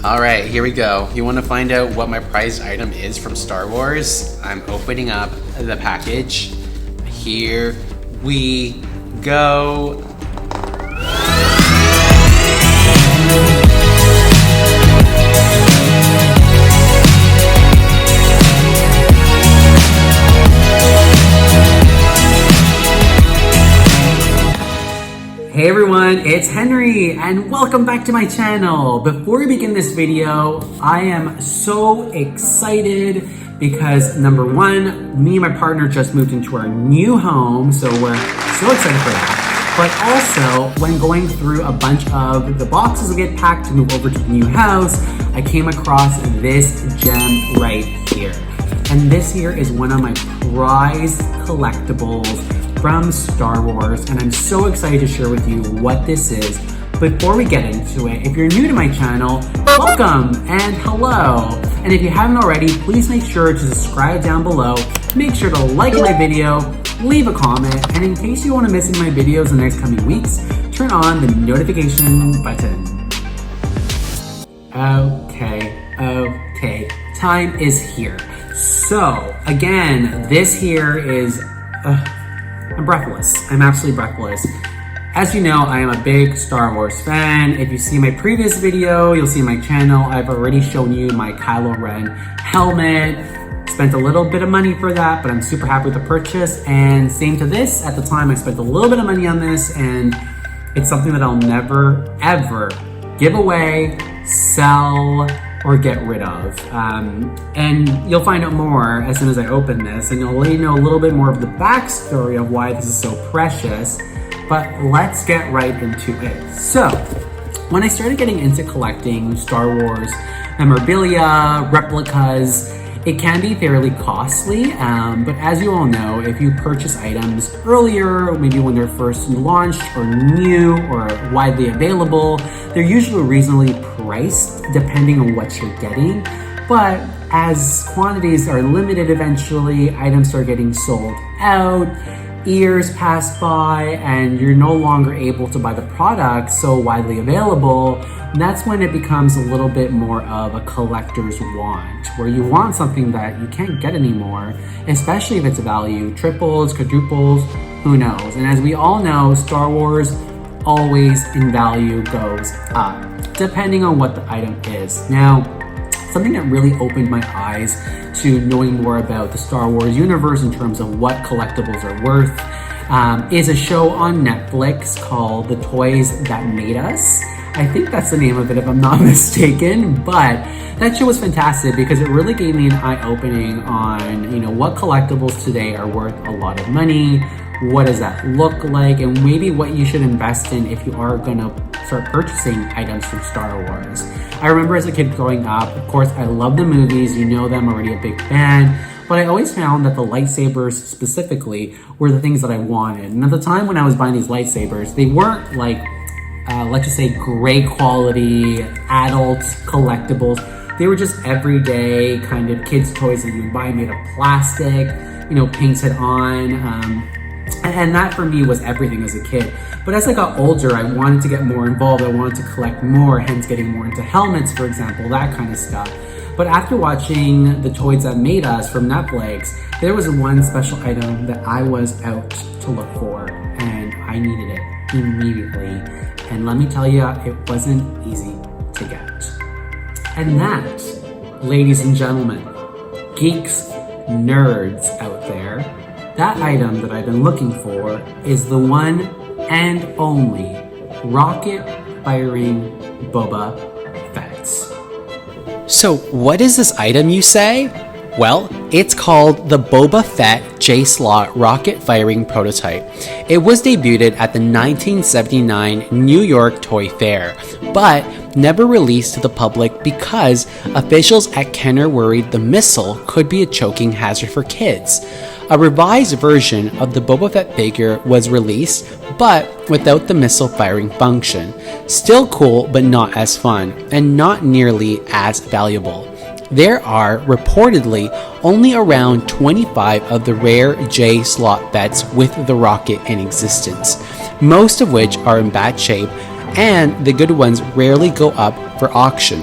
Alright, here we go. You want to find out what my prized item is from Star Wars? I'm opening up the package. Here we go. Hey everyone, it's Henry and welcome back to my channel. Before we begin this video, I am so excited because number one, me and my partner just moved into our new home, so we're so excited for that. But also, when going through a bunch of the boxes that get packed to move over to the new house, I came across this gem right here. And this here is one of my prized collectibles from Star Wars, and I'm so excited to share with you what this is. Before we get into it, if you're new to my channel, welcome and hello. And if you haven't already, please make sure to subscribe down below. Make sure to like my video, leave a comment, and in case you want to miss any of my videos in the next coming weeks, turn on the notification button. Okay, time is here. So again, this here is I'm breathless. I'm absolutely breathless. As you know, I am a big Star Wars fan. If you see my previous video, you'll see my channel. I've already shown you my Kylo Ren helmet. Spent a little bit of money for that, but I'm super happy with the purchase. And same to this. At the time, I spent a little bit of money on this, and it's something that I'll never, ever give away, sell, or get rid of. And you'll find out more as soon as I open this, and I'll let you know a little bit more of the backstory of why this is so precious, but let's get right into it. So, when I started getting into collecting Star Wars memorabilia, replicas, it can be fairly costly, but as you all know, if you purchase items earlier, maybe when they're first launched or new or widely available, they're usually reasonably priced depending on what you're getting. But as quantities are limited eventually, items start getting sold out, years pass by, and you're no longer able to buy the product so widely available. And that's when it becomes a little bit more of a collector's want, where you want something that you can't get anymore, especially if it's value triples, quadruples, who knows. And as we all know, Star Wars always in value goes up, depending on what the item is. Now, something that really opened my eyes to knowing more about the Star Wars universe in terms of what collectibles are worth is a show on Netflix called The Toys That Made Us. I think that's the name of it if I'm not mistaken, but that show was fantastic because it really gave me an eye-opening on, what collectibles today are worth a lot of money, what does that look like, and maybe what you should invest in if you are gonna start purchasing items from Star Wars. I remember as a kid growing up, of course, I love the movies, you know them, already a big fan, but I always found that the lightsabers specifically were the things that I wanted. And at the time when I was buying these lightsabers, they weren't like, let's just say great quality adult collectibles. They were just everyday kind of kids' toys that you would buy made of plastic, painted on. And that for me was everything as a kid. But as I got older, I wanted to get more involved. I wanted to collect more, hence getting more into helmets, for example, that kind of stuff. But after watching The Toys That Made Us from Netflix, there was one special item that I was out to look for, and I needed it immediately. And let me tell you, it wasn't easy to get. And that, ladies and gentlemen, geeks, nerds out there, that item that I've been looking for is the one and only rocket-firing Boba Fett. So what is this item, you say? Well, it's called the Boba Fett J-Slot rocket firing prototype. It was debuted at the 1979 New York Toy Fair, but never released to the public because officials at Kenner worried the missile could be a choking hazard for kids. A revised version of the Boba Fett figure was released, but without the missile firing function. Still cool, but not as fun, and not nearly as valuable. There are reportedly only around 25 of the rare J-slot Fetts with the rocket in existence, most of which are in bad shape, and the good ones rarely go up for auction.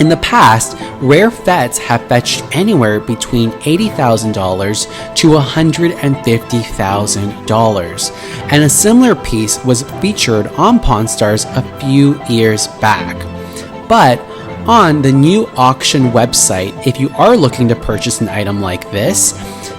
In the past, rare Fetts have fetched anywhere between $80,000 to $150,000, and a similar piece was featured on Pawn Stars a few years back. But on the new auction website, if you are looking to purchase an item like this,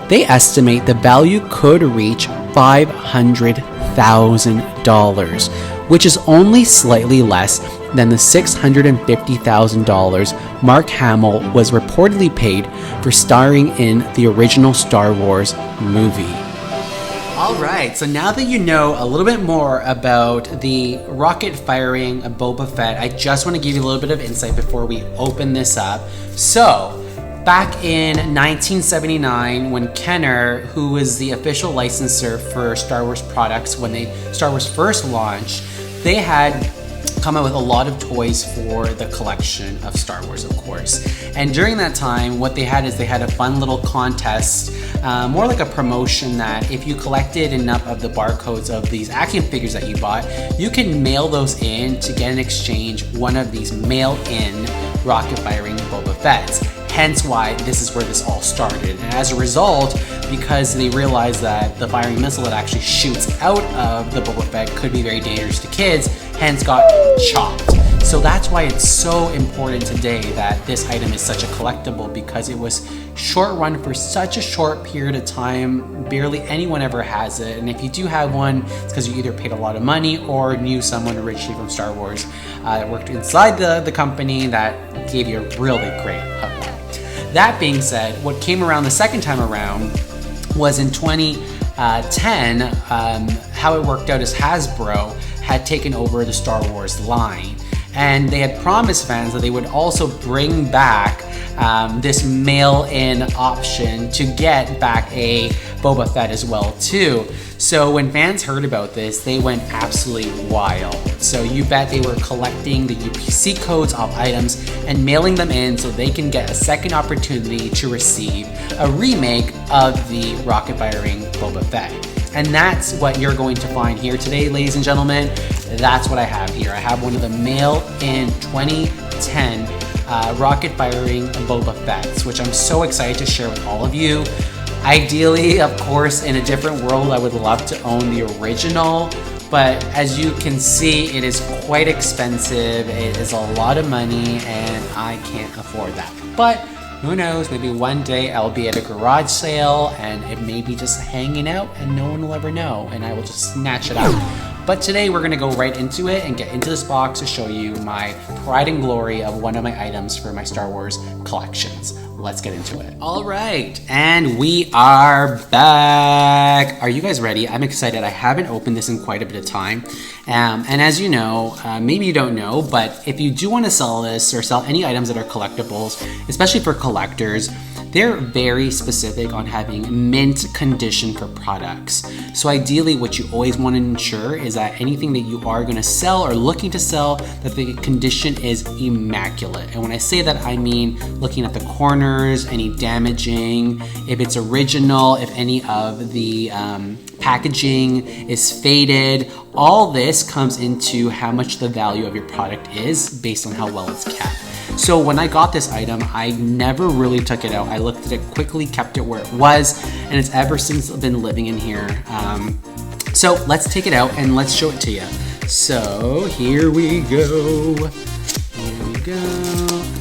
they estimate the value could reach $500,000, which is only slightly less than the $650,000 Mark Hamill was reportedly paid for starring in the original Star Wars movie. Alright, so now that you know a little bit more about the rocket firing Boba Fett, I just want to give you a little bit of insight before we open this up. So, back in 1979, when Kenner, who was the official licensor for Star Wars products when Star Wars first launched, they had come out with a lot of toys for the collection of Star Wars, of course. And during that time, what they had is they had a fun little contest, more like a promotion, that if you collected enough of the barcodes of these action figures that you bought, you can mail those in to get in exchange one of these mail-in rocket firing Boba Fett's. Hence why this is where this all started. And as a result, because they realized that the firing missile that actually shoots out of the Boba Fett could be very dangerous to kids, hence got chopped. So that's why it's so important today that this item is such a collectible, because it was short run for such a short period of time. Barely anyone ever has it. And if you do have one, it's because you either paid a lot of money or knew someone originally from Star Wars that worked inside the company that gave you a really great hook. That being said, what came around the second time around was in 2010, how it worked out is Hasbro had taken over the Star Wars line. And they had promised fans that they would also bring back this mail-in option to get back a Boba Fett as well too. So when fans heard about this, they went absolutely wild. So you bet they were collecting the UPC codes of items and mailing them in so they can get a second opportunity to receive a remake of the rocket firing Boba Fett. And that's what you're going to find here today, ladies and gentlemen. That's what I have here. I have one of the mail-in 2010 rocket firing Boba Fett's, which I'm so excited to share with all of you. Ideally, of course, in a different world, I would love to own the original, but as you can see, it is quite expensive. It is a lot of money, and I can't afford that. But who knows, maybe one day I'll be at a garage sale, and it may be just hanging out, and no one will ever know, and I will just snatch it up. But today we're gonna go right into it and get into this box to show you my pride and glory of one of my items for my Star Wars collections. Let's get into it. All right, and we are back. Are you guys ready? I'm excited. I haven't opened this in quite a bit of time. And as you know, maybe you don't know, but if you do want to sell this or sell any items that are collectibles, especially for collectors, they're very specific on having mint condition for products. So ideally, what you always want to ensure is that anything that you are going to sell or looking to sell, that the condition is immaculate. And when I say that, I mean looking at the corners, any damaging, if it's original, if any of the packaging is faded. All this comes into how much the value of your product is based on how well it's kept. So when I got this item, I never really took it out. I looked at it quickly, kept it where it was, and it's ever since been living in here. So let's take it out and let's show it to you. So here we go. Here we go.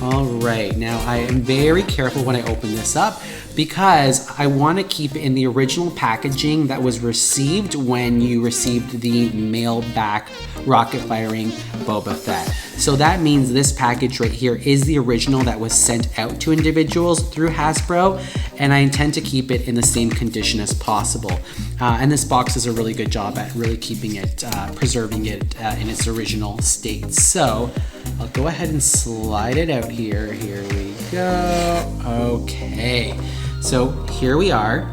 All right, now I am very careful when I open this up because I want to keep it in the original packaging that was received when you received the mail back rocket firing Boba Fett. So that means this package right here is the original that was sent out to individuals through Hasbro, and I intend to keep it in the same condition as possible. And this box does a really good job at really keeping it, preserving it in its original state. So I'll go ahead and slide it out here. Here we go. Okay. So here we are.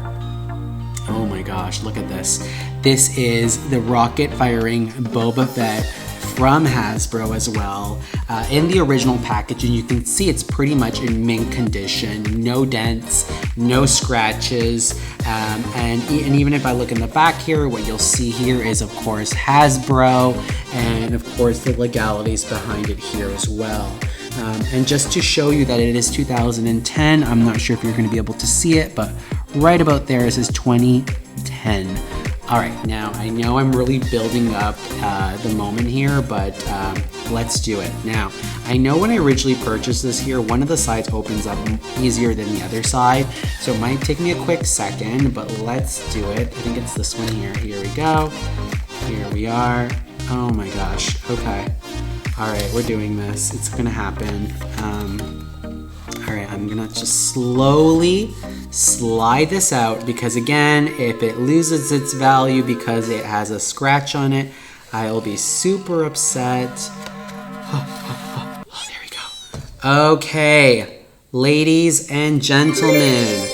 Oh my gosh, look at this. This is the rocket firing Boba Fett from Hasbro as well, in the original package, and you can see it's pretty much in mint condition, no dents, no scratches, and even if I look in the back here, what you'll see here is of course Hasbro, and of course the legalities behind it here as well. And just to show you that it is 2010, I'm not sure if you're gonna be able to see it, but right about there it says 2010. All right, now I know I'm really building up the moment here, but let's do it. Now, I know when I originally purchased this here, one of the sides opens up easier than the other side, so it might take me a quick second, but let's do it. I think it's this one here. Here we go. Here we are. Oh my gosh, okay. All right, we're doing this. It's gonna happen. All right, I'm gonna just slowly slide this out because again, if it loses its value because it has a scratch on it, I'll be super upset. Oh, there we go. Okay, ladies and gentlemen,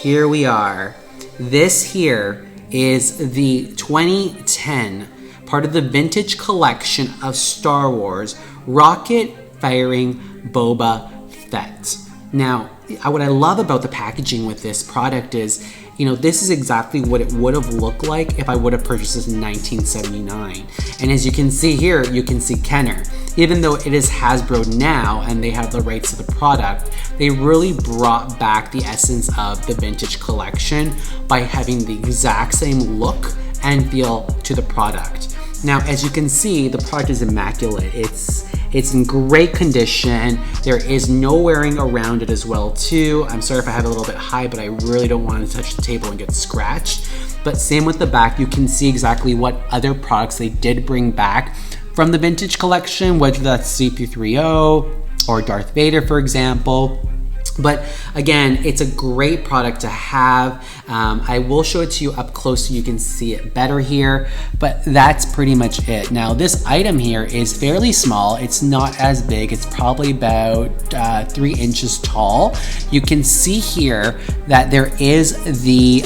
here we are. This here is the 2010 part of the vintage collection of Star Wars rocket firing Boba Fett. Now, what I love about the packaging with this product is, you know, this is exactly what it would have looked like if I would have purchased this in 1979. And as you can see here, you can see Kenner. Even though it is Hasbro now and they have the rights to the product, they really brought back the essence of the vintage collection by having the exact same look and feel to the product. Now, as you can see, the product is immaculate. It's in great condition. There is no wearing around it as well too. I'm sorry if I have it a little bit high, but I really don't want to touch the table and get scratched. But same with the back, you can see exactly what other products they did bring back from the vintage collection, whether that's C-3PO or Darth Vader, for example. But again, it's a great product to have. I will show it to you up close so you can see it better here, but that's pretty much it. Now, this item here is fairly small. It's not as big. It's probably about 3 inches tall. You can see here that there is the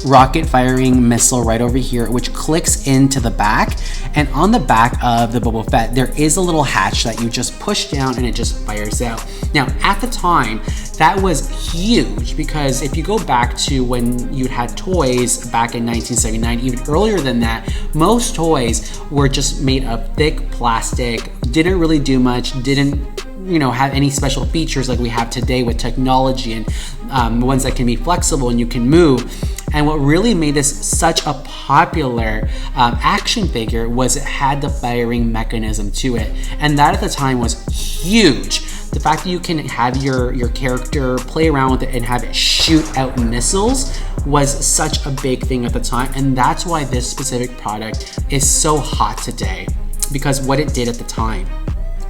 rocket firing missile right over here, which clicks into the back. And on the back of the Boba Fett, there is a little hatch that you just push down and it just fires out. Now, at the time, that was huge because if you go back to when you had toys back in 1979, even earlier than that, most toys were just made of thick plastic, didn't really do much, didn't have any special features like we have today with technology and ones that can be flexible and you can move. And what really made this such a popular action figure was it had the firing mechanism to it. And that at the time was huge. The fact that you can have your character play around with it and have it shoot out missiles was such a big thing at the time. And that's why this specific product is so hot today, because what it did at the time.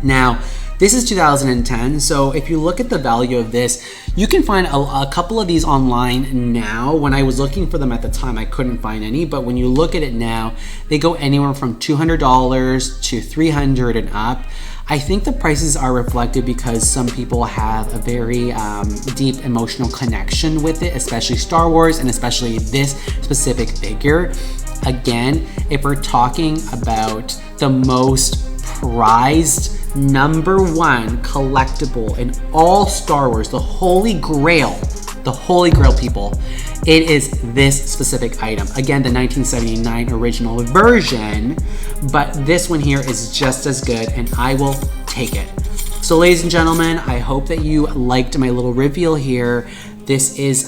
Now, this is 2010, so if you look at the value of this, you can find a couple of these online now. When I was looking for them at the time, I couldn't find any, but when you look at it now, they go anywhere from $200 to $300 and up. I think the prices are reflected because some people have a very deep emotional connection with it, especially Star Wars and especially this specific figure. Again, if we're talking about the most prized #1 collectible in all Star Wars, the Holy Grail people, it is this specific item. Again, the 1979 original version, but this one here is just as good and I will take it. So ladies and gentlemen, I hope that you liked my little reveal here. This is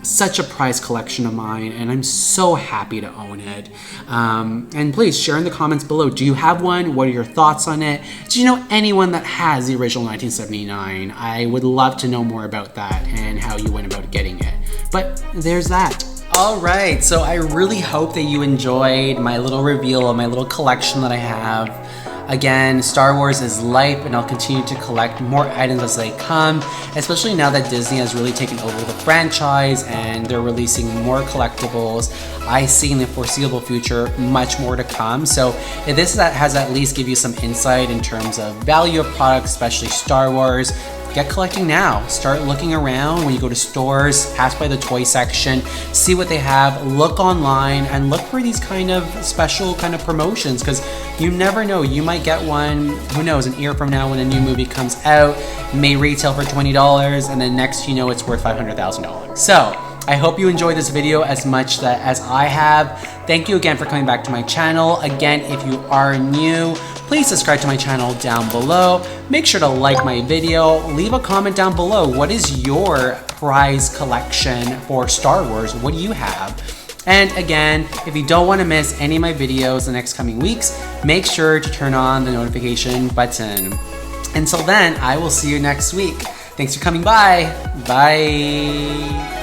such a prized collection of mine and I'm so happy to own it. And please share in the comments below. Do you have one? What are your thoughts on it? Do you know anyone that has the original 1979? I would love to know more about that and how you went about getting it. But there's that. All right, so I really hope that you enjoyed my little reveal of my little collection that I have. Again, Star Wars is life and I'll continue to collect more items as they come, especially now that Disney has really taken over the franchise and they're releasing more collectibles. I see in the foreseeable future much more to come. So if this has at least give you some insight in terms of value of products, especially Star Wars, get collecting now. Start looking around when you go to stores, pass by the toy section, see what they have, look online, and look for these kind of special kind of promotions because you never know, you might get one, who knows, a year from now when a new movie comes out, may retail for $20 and then next you know it's worth $500,000. So I hope you enjoyed this video as much as I have. Thank you again for coming back to my channel. Again, if you are new, please subscribe to my channel down below. Make sure to like my video. Leave a comment down below. What is your prize collection for Star Wars? What do you have? And again, if you don't want to miss any of my videos the next coming weeks, make sure to turn on the notification button. Until then, I will see you next week. Thanks for coming by. Bye.